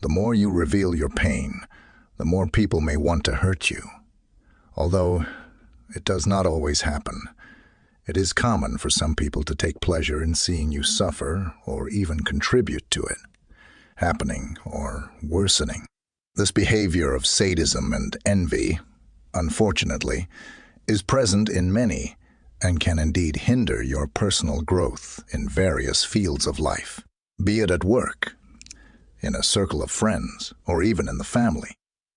The more you reveal your pain, the more people may want to hurt you. Although it does not always happen, it is common for some people to take pleasure in seeing you suffer or even contribute to it happening or worsening. This behavior of sadism and envy, unfortunately, is present in many and can indeed hinder your personal growth in various fields of life, be it at work, in a circle of friends, or even in the family.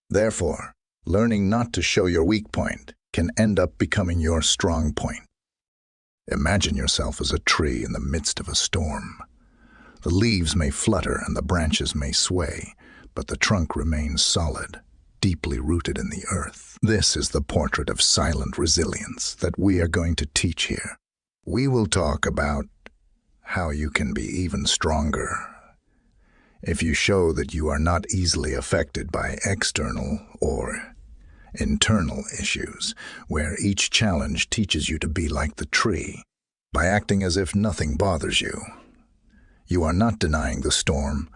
Therefore, learning not to show your weak point can end up becoming your strong point. Imagine yourself as a tree in the midst of a storm. The leaves may flutter and the branches may sway, but the trunk remains solid, deeply rooted in the earth. This is the portrait of silent resilience that we are going to teach here. We will talk about how you can be even stronger if you show that you are not easily affected by external or internal issues, where each challenge teaches you to be like the tree, by acting as if nothing bothers you. You are not denying the storm,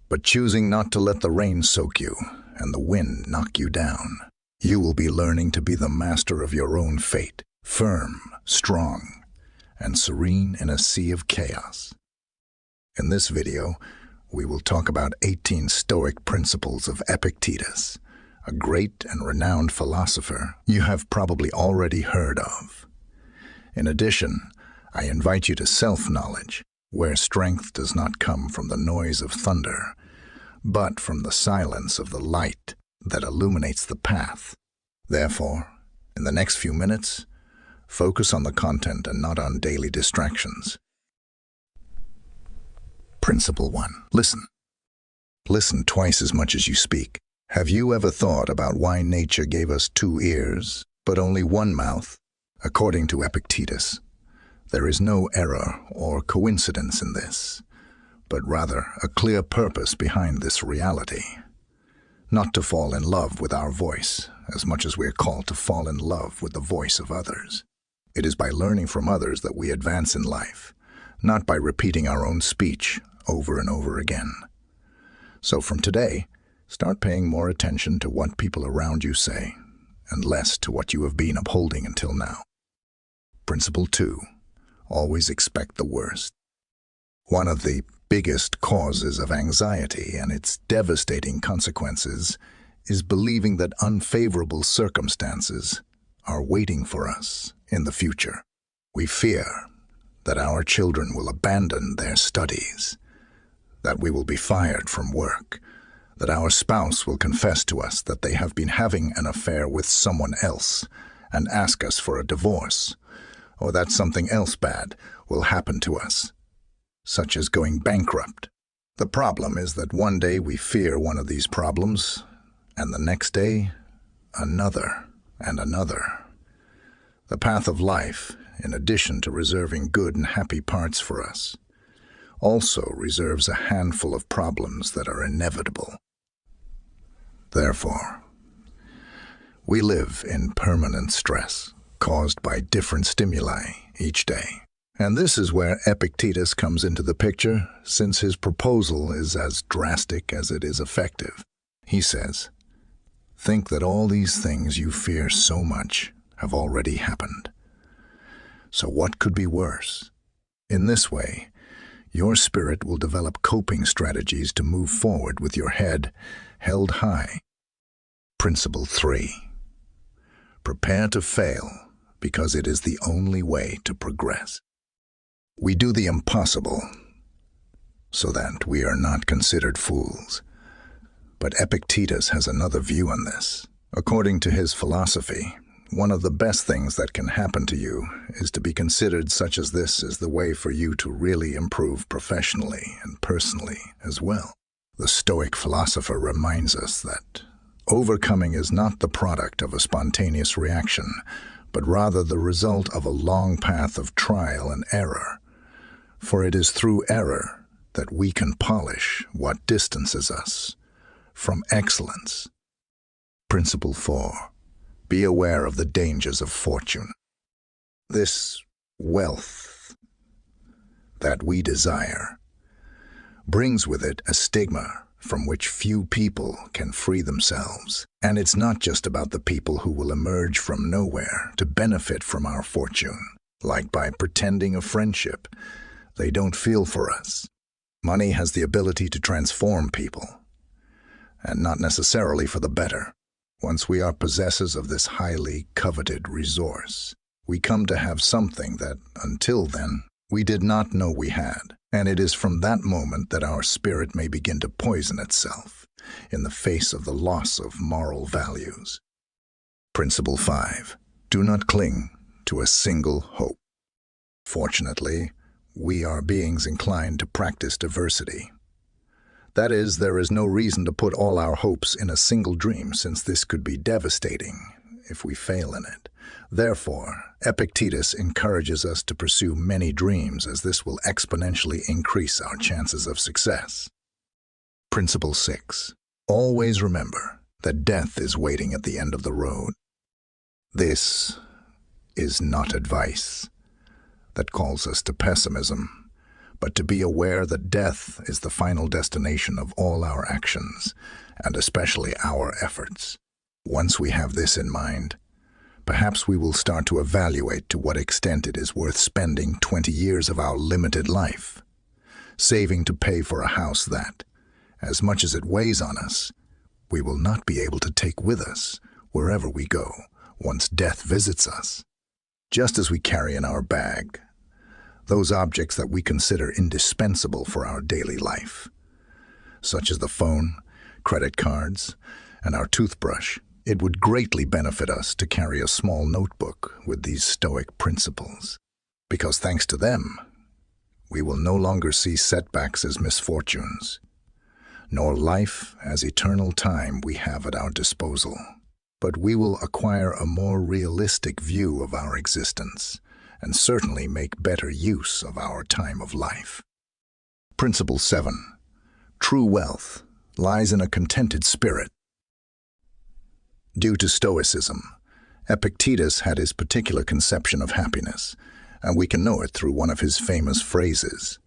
but choosing not to let the rain soak you and the wind knock you down. You will be learning to be the master of your own fate, firm, strong, and serene in a sea of chaos. In this video, we will talk about 18 Stoic Principles of Epictetus, a great and renowned philosopher you have probably already heard of. In addition, I invite you to self-knowledge, where strength does not come from the noise of thunder, but from the silence of the light that illuminates the path. Therefore, in the next few minutes, focus on the content and not on daily distractions. Principle 1. Listen. Listen twice as much as you speak. Have you ever thought about why nature gave us 2 ears, but only 1 mouth? According to Epictetus, there is no error or coincidence in this, but rather a clear purpose behind this reality. Not to fall in love with our voice, as much as we are called to fall in love with the voice of others. It is by learning from others that we advance in life, not by repeating our own speech over and over again. So from today, start paying more attention to what people around you say, and less to what you have been upholding until now. Principle 2. Always expect the worst. One of the biggest causes of anxiety and its devastating consequences is believing that unfavorable circumstances are waiting for us in the future. We fear that our children will abandon their studies, that we will be fired from work, that our spouse will confess to us that they have been having an affair with someone else and ask us for a divorce, or that something else bad will happen to us, such as going bankrupt. The problem is that one day we fear one of these problems, and the next day, another and another. The path of life, in addition to reserving good and happy parts for us, also reserves a handful of problems that are inevitable. Therefore, we live in permanent stress, caused by different stimuli each day. And this is where Epictetus comes into the picture, since his proposal is as drastic as it is effective. He says, "Think that all these things you fear so much have already happened. So what could be worse? In this way, your spirit will develop coping strategies to move forward with your head held high." Principle 3. Prepare to fail, because it is the only way to progress. We do the impossible so that we are not considered fools. But Epictetus has another view on this. According to his philosophy, one of the best things that can happen to you is to be considered such as this is the way for you to really improve professionally and personally as well. The Stoic philosopher reminds us that overcoming is not the product of a spontaneous reaction, but rather the result of a long path of trial and error. For it is through error that we can polish what distances us from excellence. Principle 4. Be aware of the dangers of fortune. This wealth that we desire brings with it a stigma from which few people can free themselves. And it's not just about the people who will emerge from nowhere to benefit from our fortune, like by pretending a friendship. They don't feel for us. Money has the ability to transform people, and not necessarily for the better. Once we are possessors of this highly coveted resource, we come to have something that, until then, we did not know we had. And it is from that moment that our spirit may begin to poison itself in the face of the loss of moral values. Principle 5. Do not cling to a single hope. Fortunately, we are beings inclined to practice diversity. That is, there is no reason to put all our hopes in a single dream, since this could be devastating if we fail in it. Therefore, Epictetus encourages us to pursue many dreams, as this will exponentially increase our chances of success. Principle 6. Always remember that death is waiting at the end of the road. This is not advice that calls us to pessimism, but to be aware that death is the final destination of all our actions, and especially our efforts. Once we have this in mind, perhaps we will start to evaluate to what extent it is worth spending 20 years of our limited life, saving to pay for a house that, as much as it weighs on us, we will not be able to take with us wherever we go once death visits us. Just as we carry in our bag those objects that we consider indispensable for our daily life, such as the phone, credit cards, and our toothbrush, it would greatly benefit us to carry a small notebook with these Stoic principles, because thanks to them, we will no longer see setbacks as misfortunes, nor life as eternal time we have at our disposal, but we will acquire a more realistic view of our existence and certainly make better use of our time of life. Principle 7. True wealth lies in a contented spirit. Due to Stoicism, Epictetus had his particular conception of happiness, and we can know it through one of his famous phrases: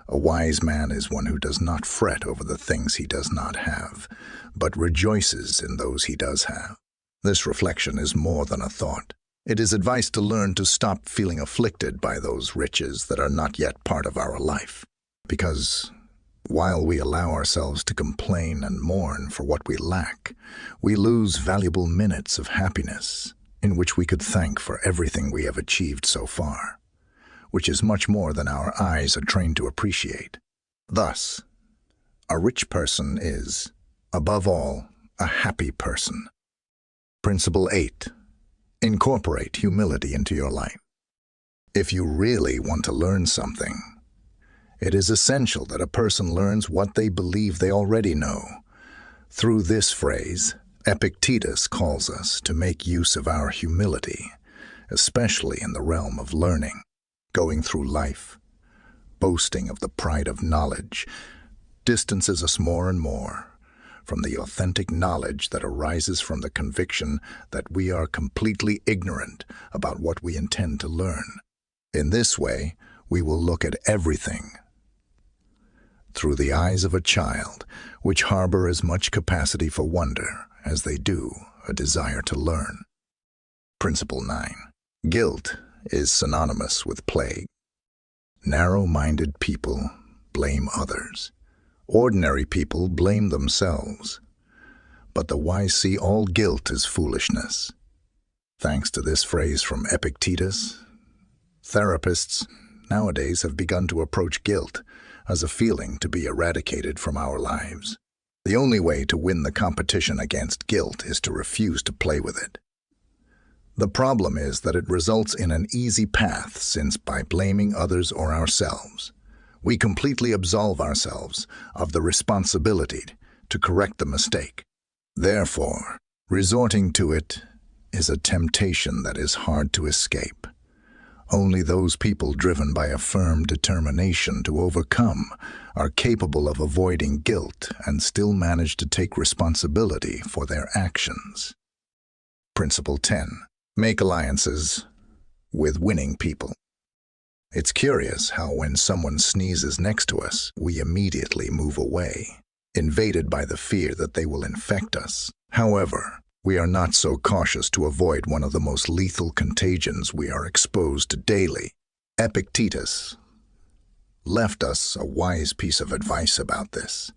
"A wise man is one who does not fret over the things he does not have, but rejoices in those he does have." This reflection is more than a thought. It is advice to learn to stop feeling afflicted by those riches that are not yet part of our life, because while we allow ourselves to complain and mourn for what we lack, we lose valuable minutes of happiness in which we could thank for everything we have achieved so far, which is much more than our eyes are trained to appreciate. Thus, a rich person is, above all, a happy person. Principle 8. Incorporate humility into your life. If you really want to learn something, it is essential that a person learns what they believe they already know. Through this phrase, Epictetus calls us to make use of our humility, especially in the realm of learning. Going through life, boasting of the pride of knowledge, distances us more and more from the authentic knowledge that arises from the conviction that we are completely ignorant about what we intend to learn. In this way, we will look at everything through the eyes of a child, which harbor as much capacity for wonder as they do a desire to learn. Principle 9. Guilt is synonymous with plague. Narrow-minded people blame others. Ordinary people blame themselves. But the wise see all guilt as foolishness. Thanks to this phrase from Epictetus, therapists nowadays have begun to approach guilt as a feeling to be eradicated from our lives. The only way to win the competition against guilt is to refuse to play with it. The problem is that it results in an easy path, since by blaming others or ourselves, we completely absolve ourselves of the responsibility to correct the mistake. Therefore, resorting to it is a temptation that is hard to escape. Only those people driven by a firm determination to overcome are capable of avoiding guilt and still manage to take responsibility for their actions. Principle 10. Make alliances with winning people. It's curious how when someone sneezes next to us, we immediately move away. invaded by the fear that they will infect us. However, we are not so cautious to avoid one of the most lethal contagions we are exposed to daily. Epictetus left us a wise piece of advice about this.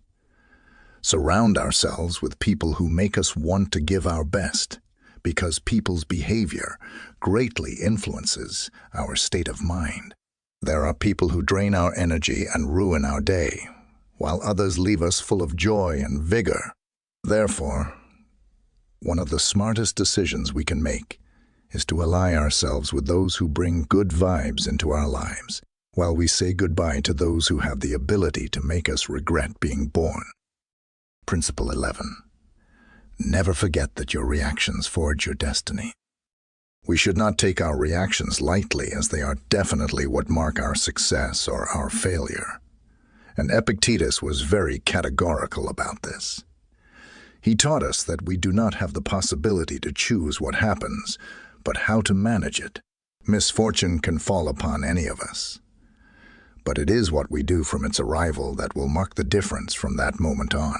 Surround ourselves with people who make us want to give our best, because people's behavior greatly influences our state of mind. There are people who drain our energy and ruin our day, while others leave us full of joy and vigor. Therefore, one of the smartest decisions we can make is to ally ourselves with those who bring good vibes into our lives, while we say goodbye to those who have the ability to make us regret being born. Principle 11. Never forget that your reactions forge your destiny. We should not take our reactions lightly, as they are definitely what mark our success or our failure. And Epictetus was very categorical about this. He taught us that we do not have the possibility to choose what happens, but how to manage it. Misfortune can fall upon any of us, but it is what we do from its arrival that will mark the difference from that moment on.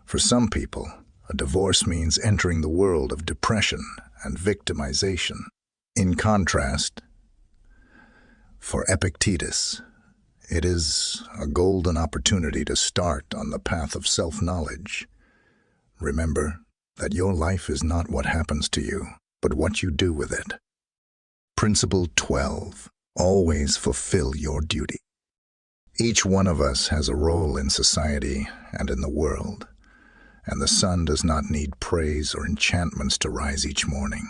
For some people, a divorce means entering the world of depression and victimization. In contrast, for Epictetus, it is a golden opportunity to start on the path of self-knowledge. Remember that your life is not what happens to you, but what you do with it. Principle 12. Always fulfill your duty. Each one of us has a role in society and in the world, and the sun does not need praise or enchantments to rise each morning,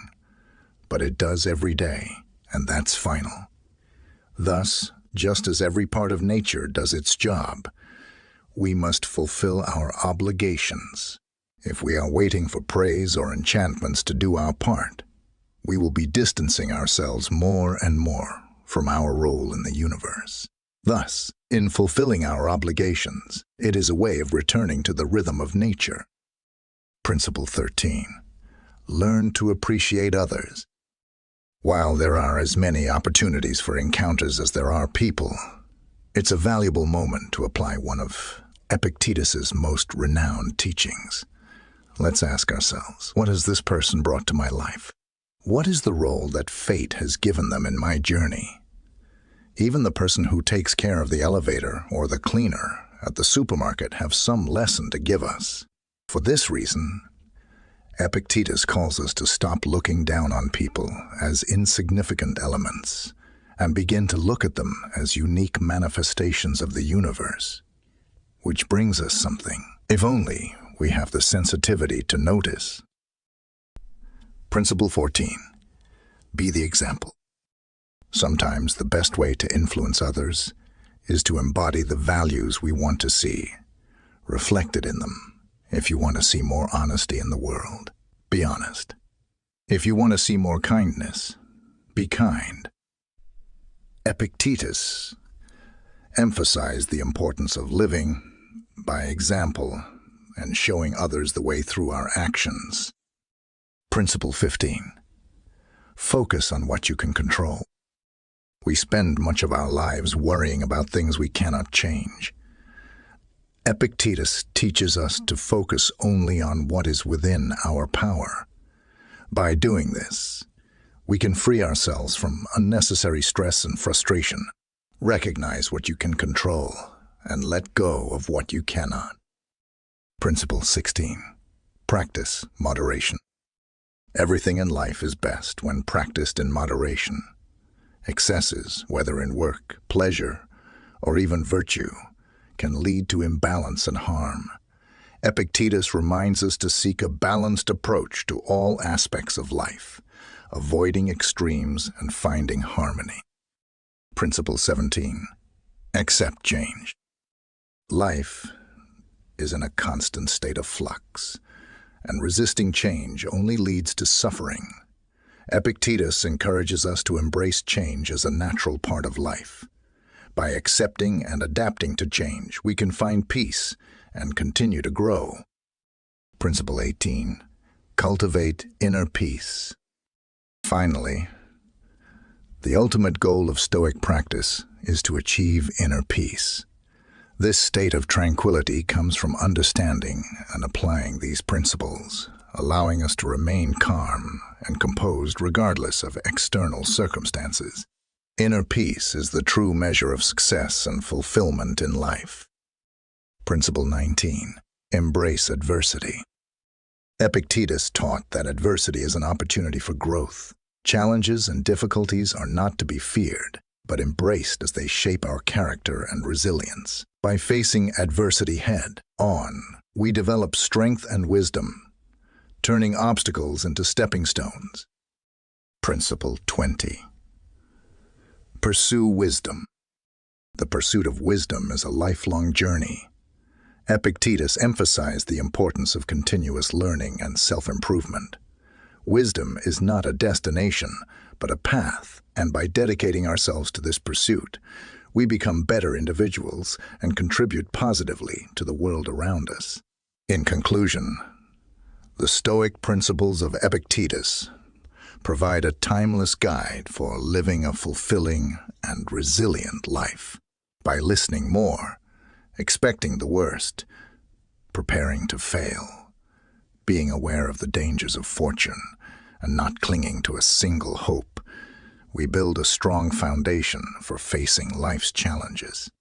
but it does every day, and that's final. Thus, just as every part of nature does its job, we must fulfill our obligations. If we are waiting for praise or enchantments to do our part, we will be distancing ourselves more and more from our role in the universe. Thus, in fulfilling our obligations, it is a way of returning to the rhythm of nature. Principle 13. Learn to appreciate others. While there are as many opportunities for encounters as there are people, it's a valuable moment to apply one of Epictetus's most renowned teachings. Let's ask ourselves, what has this person brought to my life? What is the role that fate has given them in my journey? Even the person who takes care of the elevator or the cleaner at the supermarket have some lesson to give us. For this reason, Epictetus calls us to stop looking down on people as insignificant elements and begin to look at them as unique manifestations of the universe. Which brings us something, if only we have the sensitivity to notice. Principle 14. Be the example. Sometimes the best way to influence others is to embody the values we want to see reflected in them. If you want to see more honesty in the world, be honest. If you want to see more kindness, be kind. Epictetus emphasized the importance of living by example and showing others the way through our actions. Principle 15. Focus on what you can control. We spend much of our lives worrying about things we cannot change. Epictetus teaches us to focus only on what is within our power. By doing this, we can free ourselves from unnecessary stress and frustration. Recognize what you can control and let go of what you cannot. Principle 16. Practice moderation. Everything in life is best when practiced in moderation. Excesses, whether in work, pleasure, or even virtue, can lead to imbalance and harm. Epictetus reminds us to seek a balanced approach to all aspects of life, avoiding extremes and finding harmony. Principle 17. Accept change. Life is in a constant state of flux, and resisting change only leads to suffering. Epictetus encourages us to embrace change as a natural part of life. By accepting and adapting to change, we can find peace and continue to grow. Principle 18. Cultivate inner peace. Finally, the ultimate goal of Stoic practice is to achieve inner peace. This state of tranquility comes from understanding and applying these principles, allowing us to remain calm and composed regardless of external circumstances. Inner peace is the true measure of success and fulfillment in life. Principle 19. Embrace adversity. Epictetus taught that adversity is an opportunity for growth. Challenges and difficulties are not to be feared, but embraced as they shape our character and resilience. By facing adversity head-on, we develop strength and wisdom, turning obstacles into stepping stones. Principle 20. Pursue wisdom. The pursuit of wisdom is a lifelong journey. Epictetus emphasized the importance of continuous learning and self-improvement. Wisdom is not a destination, but a path, and by dedicating ourselves to this pursuit, we become better individuals and contribute positively to the world around us. In conclusion, the Stoic Principles of Epictetus provide a timeless guide for living a fulfilling and resilient life. By listening more, expecting the worst, preparing to fail, being aware of the dangers of fortune, and not clinging to a single hope, we build a strong foundation for facing life's challenges.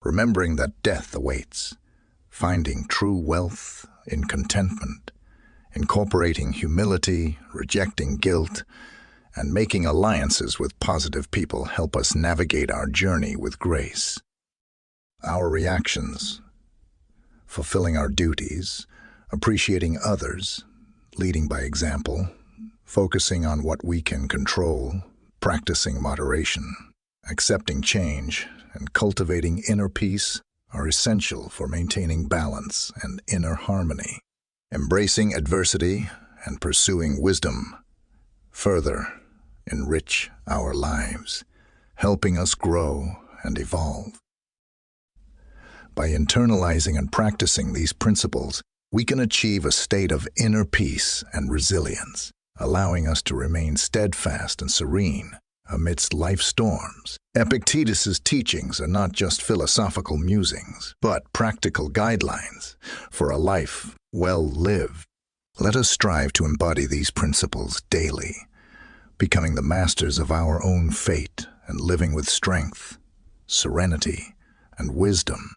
Remembering that death awaits, finding true wealth in contentment, incorporating humility, rejecting guilt, and making alliances with positive people help us navigate our journey with grace. Our reactions, fulfilling our duties, appreciating others, leading by example, focusing on what we can control, practicing moderation, accepting change, and cultivating inner peace are essential for maintaining balance and inner harmony. Embracing adversity and pursuing wisdom further enrich our lives, helping us grow and evolve. By internalizing and practicing these principles, we can achieve a state of inner peace and resilience, allowing us to remain steadfast and serene amidst life's storms. Epictetus's teachings are not just philosophical musings, but practical guidelines for a life well lived. Let us strive to embody these principles daily, becoming the masters of our own fate and living with strength, serenity, and wisdom.